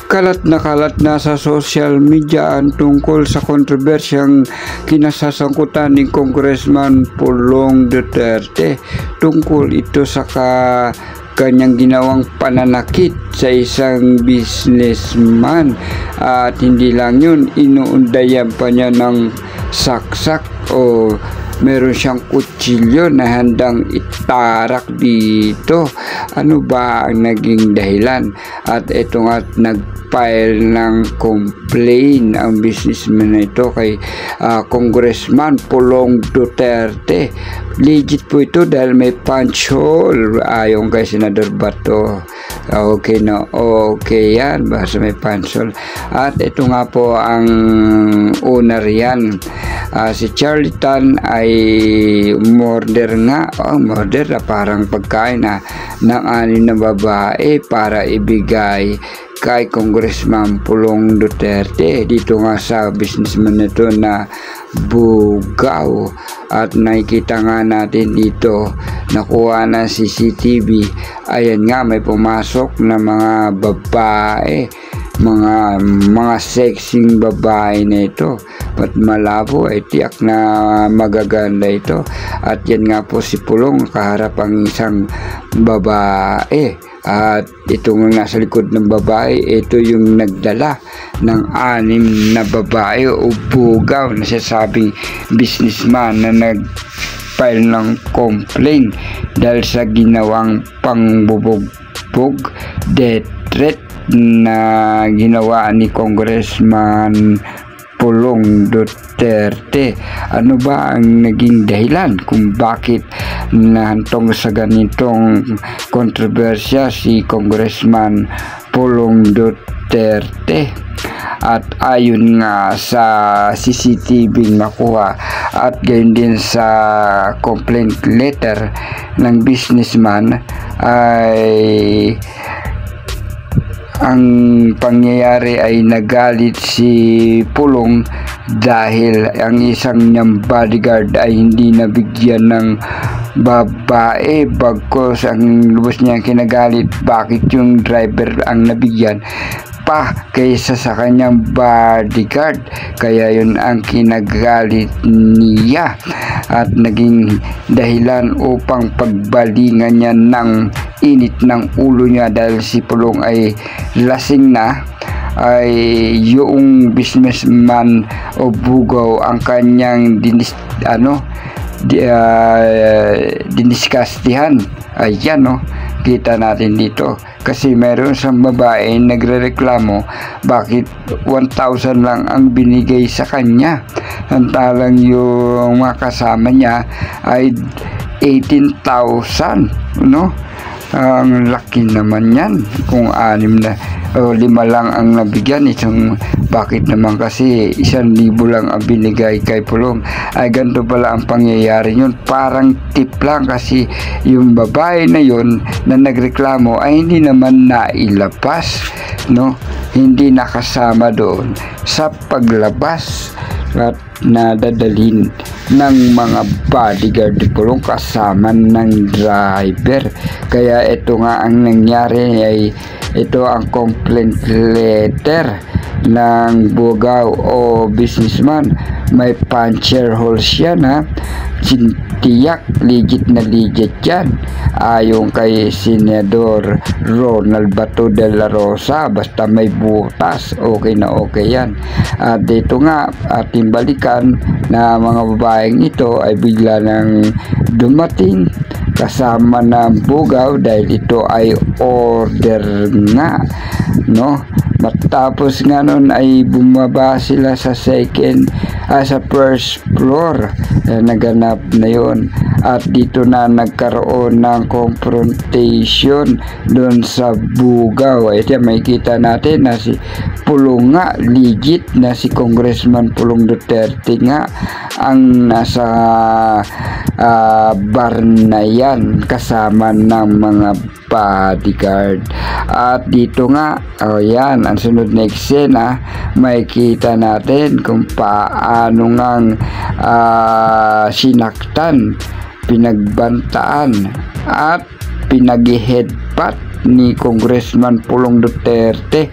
kalat na sa social media ang tungkol sa kontrobersyang kinasasangkutan ni Congressman Pulong Duterte tungkol ito sa kanyang ginawang pananakit sa isang businessman. At hindi lang yun, inuundayan pa niya ng saksak o meron siyang kutsilyo na handang itarak dito. Ano ba ang naging dahilan? At ito nga, nag-file ng complaint ang businessman na ito kay Congressman Pulong Duterte. Legit po ito dahil may punch hole ayon kay Senador Bato. Okay na, okay yan, basta may punch hole. At ito nga po ang owner yan. Si Charlie Tan ay murder nga, murder na parang pagkain ng 6 na babae para ibigay kay Congressman Pulong Duterte dito nga sa businessman nito na Bugaw. At nakikita nga natin dito, nakuha na CCTV, ayan nga, may pumasok na mga babae, mga sexing babae na ito. At malabo ay tiyak na magaganda ito. At yan nga po si Pulong kaharap ang isang babae. At ito nga nasa likod ng babae, ito yung nagdala ng 6 na babae o bugaw na sasabing businessman na nag-file ng complaint dahil sa ginawang pangbubugbog, death threat na ginawa ni Congressman Pulong Duterte. Ano ba ang naging dahilan kung bakit nahantong sa ganitong kontrobersya si Congressman Pulong Duterte? At ayon nga sa CCTV nakuha at gayon din sa complaint letter ng businessman ay ang pangyayari ay nagalit si Pulong dahil ang isang niyang bodyguard ay hindi nabigyan ng babae, bagkos ang lubos niya kinagalit bakit yung driver ang nabigyan pa kaysa sa kanyang bodyguard. Kaya yun ang kinagalit niya at naging dahilan upang pagbalingan niya ng init ng ulo niya dahil si Pulong ay lasing na, ay yung businessman o bugaw ang kanyang diniskastihan. Ayan, no, kita natin dito kasi meron sa babae nagrereklamo bakit 1,000 lang ang binigay sa kanya, samantalang yung mga kasama niya ay 18,000, no? Ang laki naman yan kung 6 na o 5 lang ang nabigyan. Isang bakit naman kasi 1,000 lang ang binigay kay Pulong? Ay ganito pala ang pangyayari yun, parang tip lang kasi yung babae na yun na nagreklamo ay hindi naman nailabas, no? Hindi nakasama doon sa paglabas at nadadalhin ng mga bodyguard ni Pulong kasama ng driver. Kaya ito nga ang nangyari ay ito ang complaint letter ng bugaw o businessman. May puncture hole siya na tiyak, legit na legit yan ayon kay Senador Ronald Bato de la Rosa. Basta may butas, okay na okay yan. At dito nga ating balikan na mga babaeng ito ay bigla nang dumating kasama ng bugaw dahil ito ay order nga, no? Matapos nga nun ay bumaba sila sa sa first floor, naganap na yon. At dito na nagkaroon ng confrontation doon sa bugaw. Ito makikita natin na si Pulong nga, legit na si Congressman Pulong Duterte nga ang nasa bar na yan kasama ng mga bodyguard. At dito nga, yan, ang sunod na eksena, makikita natin kung paano ngang sinaktan, pinagbantaan at pinag-headbutt ni Congressman Pulong Duterte.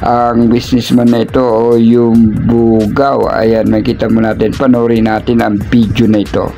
Ang businessman na ito o yung Bugaw. Ayan, makita mo natin, panoorin natin ang video na ito.